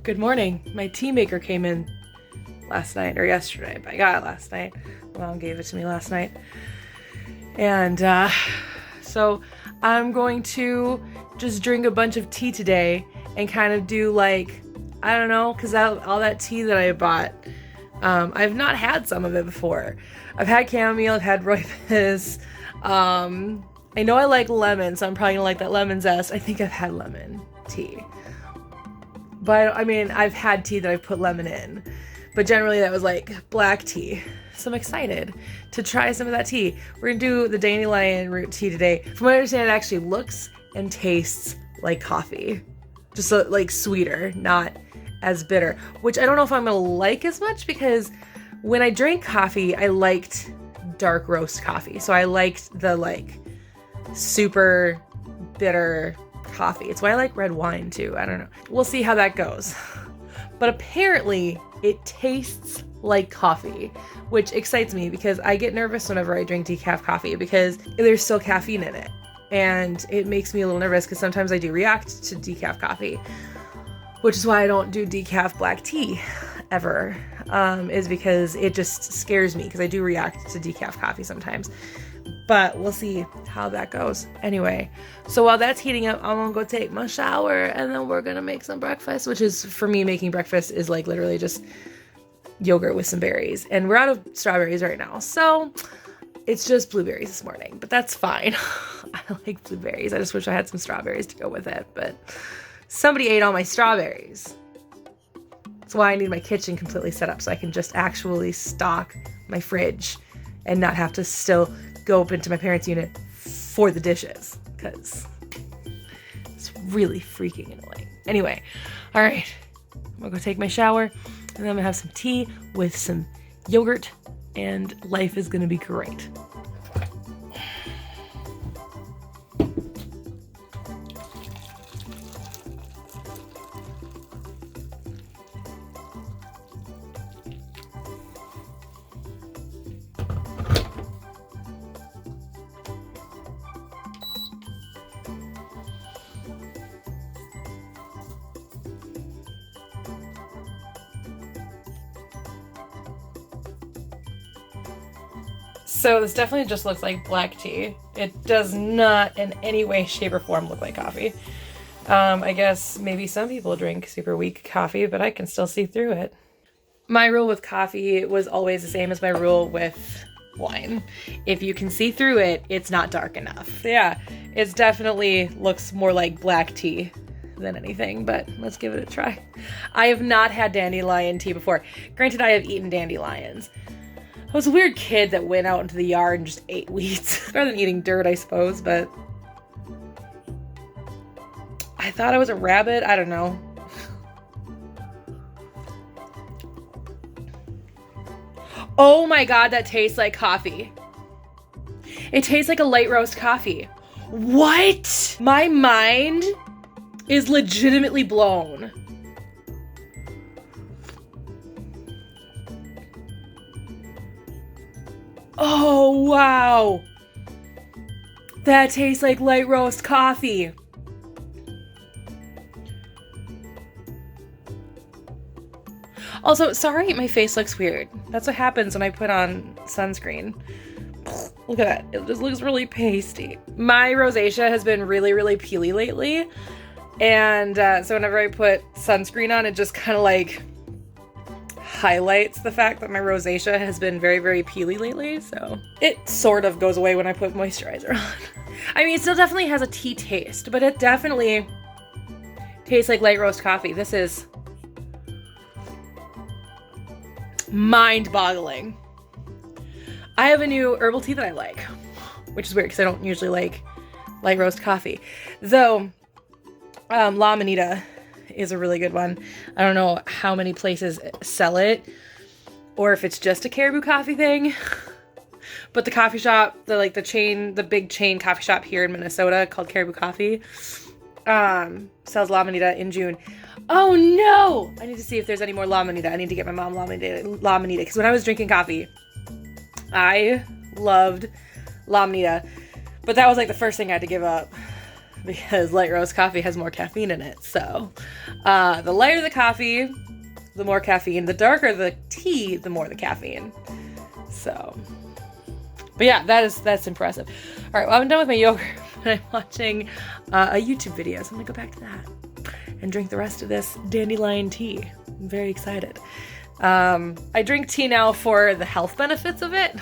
Good morning. My tea maker came in last night or yesterday, but I got it last night. Mom gave it to me last night. And so I'm going to just drink a bunch of tea today and kind of do like, I don't know, because all that tea that I bought, I've not had some of it before. I've had chamomile, I've had rooibos. I know I like lemon, so I'm probably gonna like that lemon zest. I think I've had lemon tea. But I mean, I've had tea that I've put lemon in. But generally that was like black tea. So I'm excited to try some of that tea. We're gonna do the dandelion root tea today. From what I understand, it actually looks and tastes like coffee. Just like sweeter, not as bitter. Which I don't know if I'm gonna like as much because when I drank coffee, I liked dark roast coffee. So I liked the like super bitter coffee. It's why I like red wine too. I don't know. We'll see how that goes. But apparently it tastes like coffee, which excites me because I get nervous whenever I drink decaf coffee because there's still caffeine in it. And it makes me a little nervous because sometimes I do react to decaf coffee, which is why I don't do decaf black tea ever, is because it just scares me because I do react to decaf coffee sometimes. But we'll see how that goes. Anyway, so while that's heating up, I'm gonna go take my shower and then we're gonna make some breakfast, which is, for me, making breakfast is like literally just yogurt with some berries. And we're out of strawberries right now, so it's just blueberries this morning, but that's fine. I like blueberries. I just wish I had some strawberries to go with it, but somebody ate all my strawberries. That's why I need my kitchen completely set up so I can just actually stock my fridge and not have to still go up into my parents' unit for the dishes, because it's really freaking annoying. Anyway, all right, I'm gonna go take my shower and then I'm gonna have some tea with some yogurt and life is gonna be great. So this definitely just looks like black tea. It does not in any way, shape, or form look like coffee. I guess maybe some people drink super weak coffee, but I can still see through it. My rule with coffee was always the same as my rule with wine. If you can see through it, it's not dark enough. Yeah, it definitely looks more like black tea than anything, but let's give it a try. I have not had dandelion tea before. Granted, I have eaten dandelions. I was a weird kid that went out into the yard and just ate weeds. Better than eating dirt, I suppose, but I thought I was a rabbit. I don't know. Oh my god, that tastes like coffee. It tastes like a light roast coffee. What? My mind is legitimately blown. Oh, wow. That tastes like light roast coffee. Also, sorry, my face looks weird. That's what happens when I put on sunscreen. Look at that. It just looks really pasty. My rosacea has been really, really peely lately. And so whenever I put sunscreen on, it just kind of like highlights the fact that my rosacea has been very, very peely lately, so it sort of goes away when I put moisturizer on. I mean, it still definitely has a tea taste, but it definitely tastes like light roast coffee. This is mind-boggling. I have a new herbal tea that I like, which is weird because I don't usually like light roast coffee. Though, La Manita is a really good one. I don't know how many places sell it or if it's just a Caribou Coffee thing, but the coffee shop, the big chain coffee shop here in Minnesota called Caribou Coffee, sells La Manita in June. Oh no! I need to see if there's any more La Manita. I need to get my mom La Manita because when I was drinking coffee, I loved La Manita, but that was like the first thing I had to give up because light roast coffee has more caffeine in it. So the lighter the coffee, the more caffeine. The darker the tea, the more the caffeine. So, but yeah, that's impressive. All right, well, I'm done with my yogurt, but I'm watching a YouTube video, so I'm gonna go back to that and drink the rest of this dandelion tea. I'm very excited. I drink tea now for the health benefits of it.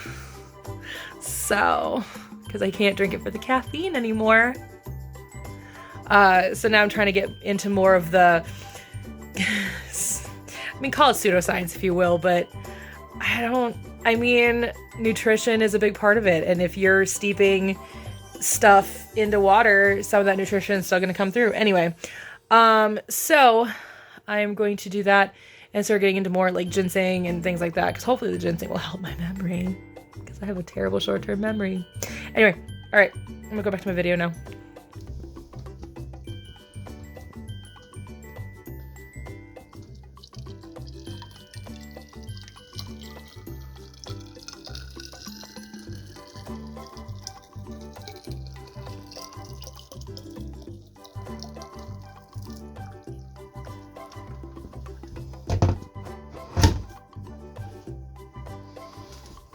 So, because I can't drink it for the caffeine anymore. So now I'm trying to get into more of the, I mean, call it pseudoscience if you will, but I mean, nutrition is a big part of it. And if you're steeping stuff into water, some of that nutrition is still going to come through. Anyway, so I'm going to do that and start getting into more like ginseng and things like that, because hopefully the ginseng will help my memory, because I have a terrible short-term memory. Anyway, all right, I'm gonna go back to my video now.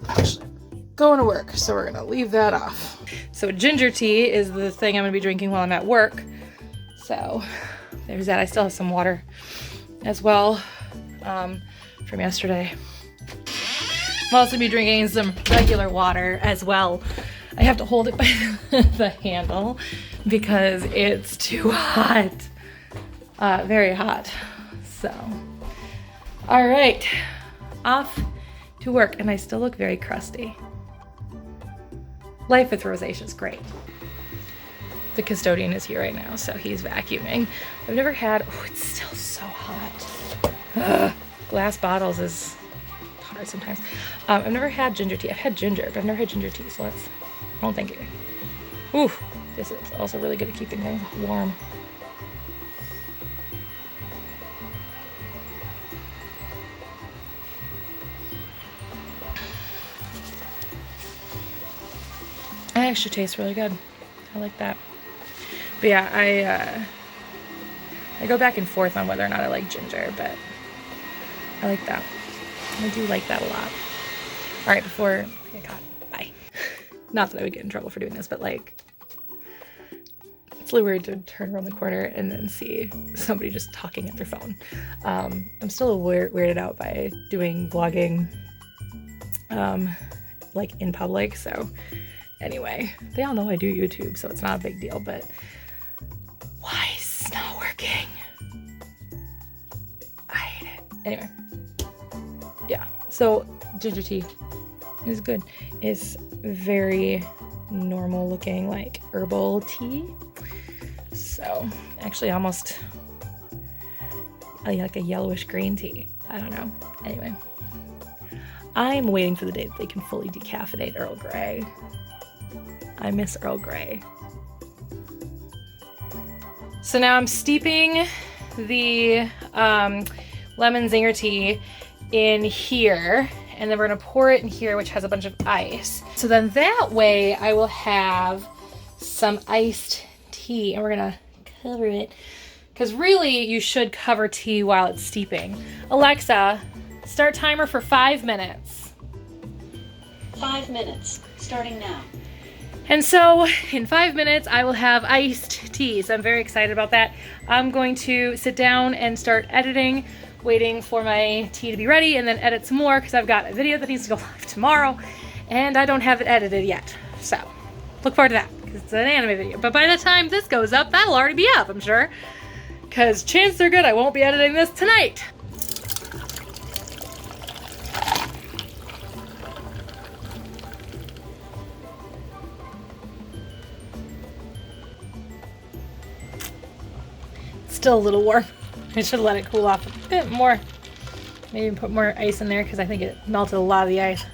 Actually, going to work, so we're gonna leave that off. So ginger tea is the thing I'm gonna be drinking while I'm at work. So there's that. I still have some water as well from yesterday. I'll also be drinking some regular water as well. I have to hold it by the handle because it's too hot. Very hot. So, all right, off to work, and I still look very crusty. Life with rosacea is great. The custodian is here right now, so he's vacuuming. I've never had, oh, it's still so hot. Ugh. Glass bottles is hard sometimes. I've never had ginger tea. I've had ginger, but I've never had ginger tea, so let's, I don't think it. Ooh, this is also really good at keeping things warm. It actually tastes really good. I like that. But yeah, I go back and forth on whether or not I like ginger, but I like that. I do like that a lot. All right, before I get caught, bye. Not that I would get in trouble for doing this, but like, it's really weird to turn around the corner and then see somebody just talking at their phone. I'm still weirded out by doing vlogging, like in public, so. Anyway, they all know I do YouTube, so it's not a big deal, but why is this not working? I hate it. Anyway, yeah, so ginger tea is good. It's very normal looking, like herbal tea. So actually almost like a yellowish green tea. I don't know. Anyway, I'm waiting for the day that they can fully decaffeinate Earl Grey. I miss Earl Grey. So now I'm steeping the lemon zinger tea in here, and then we're gonna pour it in here, which has a bunch of ice. So then that way I will have some iced tea, and we're gonna cover it, because really you should cover tea while it's steeping. Alexa, start timer for 5 minutes. 5 minutes, starting now. And so in 5 minutes, I will have iced tea. So I'm very excited about that. I'm going to sit down and start editing, waiting for my tea to be ready, and then edit some more because I've got a video that needs to go live tomorrow and I don't have it edited yet. So look forward to that because it's an anime video. But by the time this goes up, that'll already be up, I'm sure. Because chances are good I won't be editing this tonight. Still a little warm. I should let it cool off a bit more. Maybe put more ice in there because I think it melted a lot of the ice.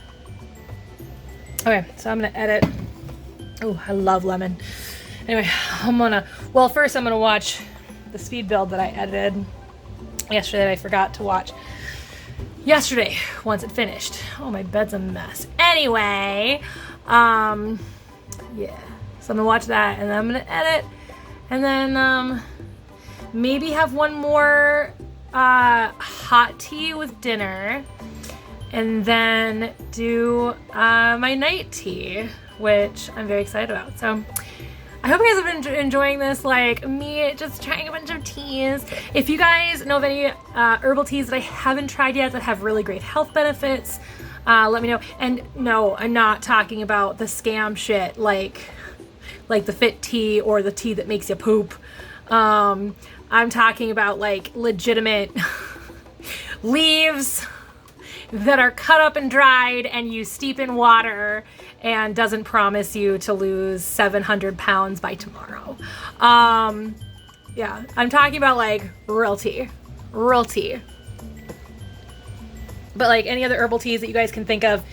Okay, so I'm gonna edit. Oh, I love lemon. Anyway, well, first I'm gonna watch the speed build that I edited yesterday that I forgot to watch yesterday once it finished. Oh, my bed's a mess. Anyway, yeah. So I'm gonna watch that and then I'm gonna edit. And then maybe have one more hot tea with dinner. And then do my night tea, which I'm very excited about. So I hope you guys have been enjoying this, like me just trying a bunch of teas. If you guys know of any herbal teas that I haven't tried yet that have really great health benefits, let me know. And no, I'm not talking about the scam shit like the fit tea or the tea that makes you poop. I'm talking about like legitimate leaves that are cut up and dried and you steep in water and doesn't promise you to lose 700 pounds by tomorrow. Yeah, I'm talking about like real tea. But like any other herbal teas that you guys can think of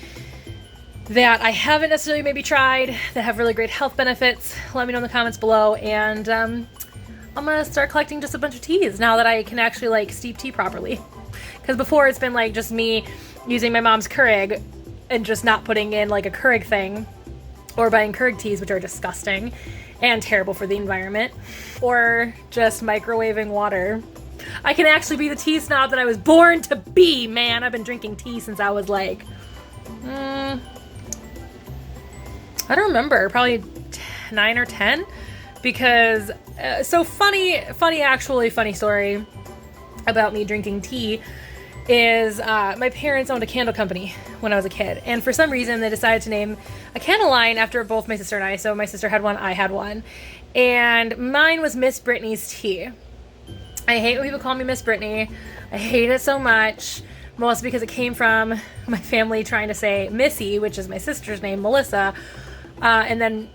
that I haven't necessarily maybe tried that have really great health benefits, let me know in the comments below. And I'm gonna start collecting just a bunch of teas now that I can actually like steep tea properly. Because before it's been like just me using my mom's Keurig and just not putting in like a Keurig thing, or buying Keurig teas, which are disgusting and terrible for the environment, or just microwaving water. I can actually be the tea snob that I was born to be, man. I've been drinking tea since I was like, I don't remember, probably 9 or 10. Because, so funny story about me drinking tea is my parents owned a candle company when I was a kid, and for some reason they decided to name a candle line after both my sister and I. So my sister had one, I had one, and mine was Miss Brittany's Tea. I hate when people call me Miss Brittany. I hate it so much, mostly because it came from my family trying to say Missy, which is my sister's name, Melissa, and then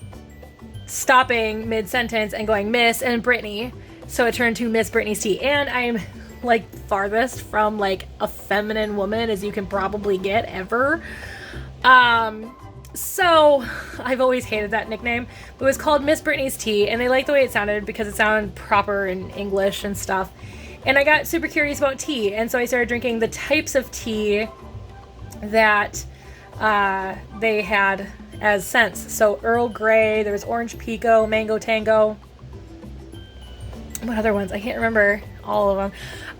stopping mid-sentence and going Miss and Brittany, so it turned to Miss Brittany's Tea. And I'm like farthest from like a feminine woman as you can probably get ever. So I've always hated that nickname, but it was called Miss Brittany's Tea, and they liked the way it sounded because it sounded proper in English and stuff. And I got super curious about tea, and so I started drinking the types of tea that they had as scents. So Earl Grey, there was Orange Pico, Mango Tango. What other ones? I can't remember all of them.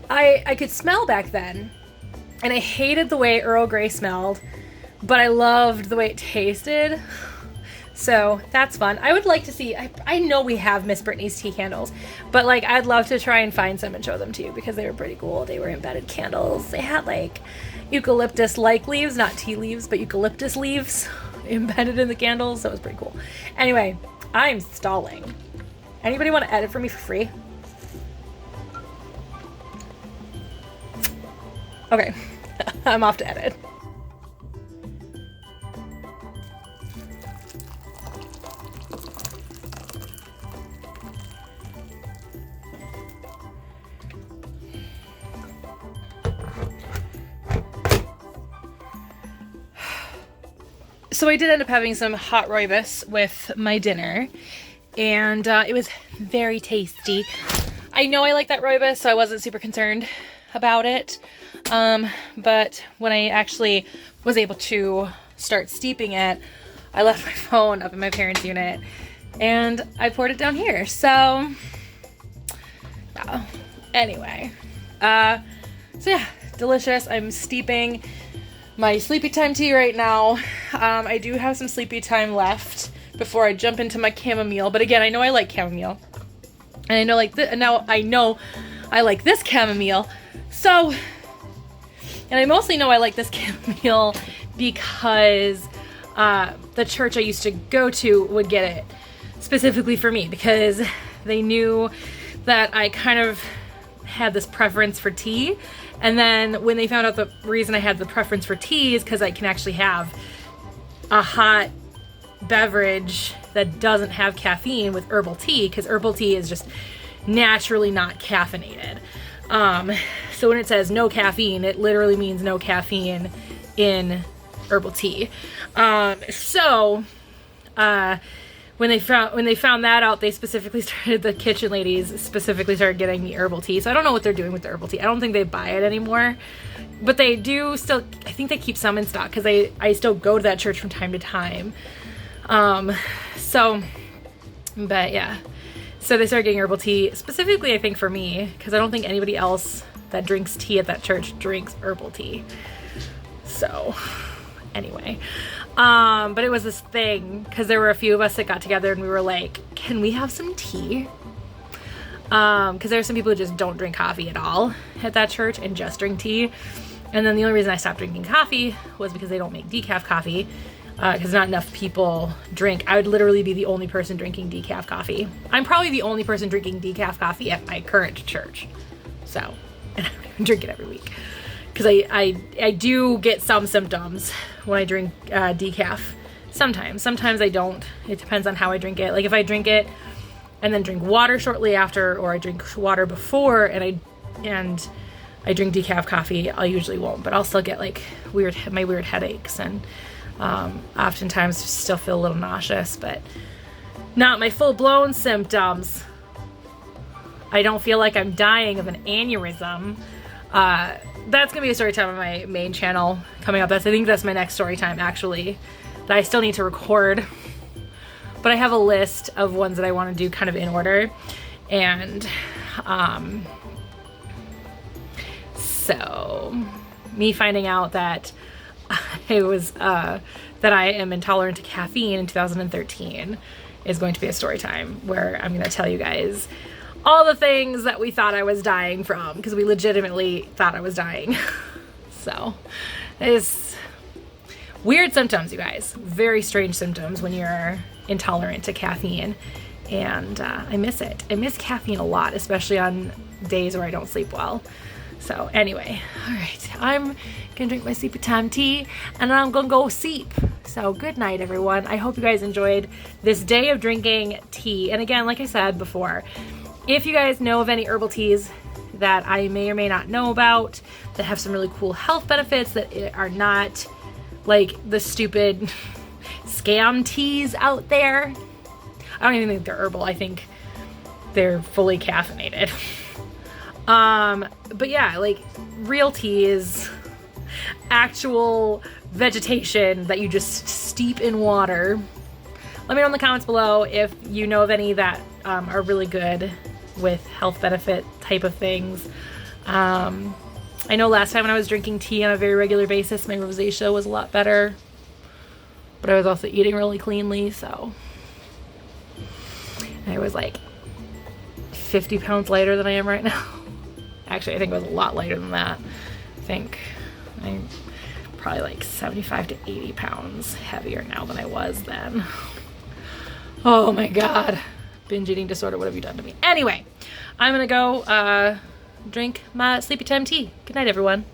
I could smell back then, and I hated the way Earl Grey smelled, but I loved the way it tasted. So that's fun. I would like to see, I know we have Miss Brittany's tea candles, but like I'd love to try and find some and show them to you because they were pretty cool. They were embedded candles. They had like eucalyptus-like leaves, not tea leaves, but eucalyptus leaves embedded in the candles. That was pretty cool. Anyway, I'm stalling. Anybody want to edit for me for free? Okay, I'm off to edit. So I did end up having some hot rooibos with my dinner, and it was very tasty. I know I like that rooibos, so I wasn't super concerned about it. But when I actually was able to start steeping it, I left my phone up in my parents' unit, and I poured it down here. So, yeah. Anyway, so yeah, delicious. I'm steeping my sleepy time tea right now. I do have some sleepy time left before I jump into my chamomile. But again, I know I like chamomile, and I know now I know I like this chamomile. So, and I mostly know I like this chamomile because the church I used to go to would get it specifically for me because they knew that I kind of had this preference for tea. And then when they found out the reason I had the preference for tea is because I can actually have a hot beverage that doesn't have caffeine with herbal tea, because herbal tea is just naturally not caffeinated. So when it says no caffeine, it literally means no caffeine in herbal tea. When they found that out, the kitchen ladies specifically started getting me herbal tea. So I don't know what they're doing with the herbal tea. I don't think they buy it anymore, but they do still, I think they keep some in stock because I still go to that church from time to time. But yeah, So they started getting herbal tea, specifically I think for me, because I don't think anybody else that drinks tea at that church drinks herbal tea. So anyway, but it was this thing because there were a few of us that got together and we were like, can we have some tea? Because there are some people who just don't drink coffee at all at that church and just drink tea. And then the only reason I stopped drinking coffee was because they don't make decaf coffee, because not enough people drink. I would literally be the only person drinking decaf coffee. I'm probably the only person drinking decaf coffee at my current church. So, and I don't even drink it every week. Because I do get some symptoms when I drink decaf. Sometimes I don't. It depends on how I drink it. Like if I drink it and then drink water shortly after, or I drink water before and I drink decaf coffee, I usually won't. But I'll still get like my weird headaches, and oftentimes still feel a little nauseous, but not my full-blown symptoms. I don't feel like I'm dying of an aneurysm. That's gonna be a story time on my main channel coming up. I think that's my next story time actually, that I still need to record. But I have a list of ones that I want to do kind of in order. And so me finding out that that I am intolerant to caffeine in 2013 is going to be a story time where I'm going to tell you guys all the things that we thought I was dying from, because we legitimately thought I was dying. So it's weird symptoms, you guys. Very strange symptoms when you're intolerant to caffeine. And I miss it. I miss caffeine a lot, especially on days where I don't sleep well. So anyway, all right, I'm gonna drink my sleepy time tea and then I'm gonna go sleep. So good night, everyone. I hope you guys enjoyed this day of drinking tea. And again, like I said before, if you guys know of any herbal teas that I may or may not know about that have some really cool health benefits that are not like the stupid scam teas out there. I don't even think they're herbal. I think they're fully caffeinated. But yeah, like real tea is actual vegetation that you just steep in water. Let me know in the comments below if you know of any that are really good with health benefit type of things. I know last time when I was drinking tea on a very regular basis, my rosacea was a lot better, but I was also eating really cleanly, so I was like 50 pounds lighter than I am right now. Actually, I think it was a lot lighter than that. I think I'm probably like 75 to 80 pounds heavier now than I was then. Oh my God. Binge eating disorder, what have you done to me? Anyway, I'm gonna go drink my sleepy time tea. Good night, everyone.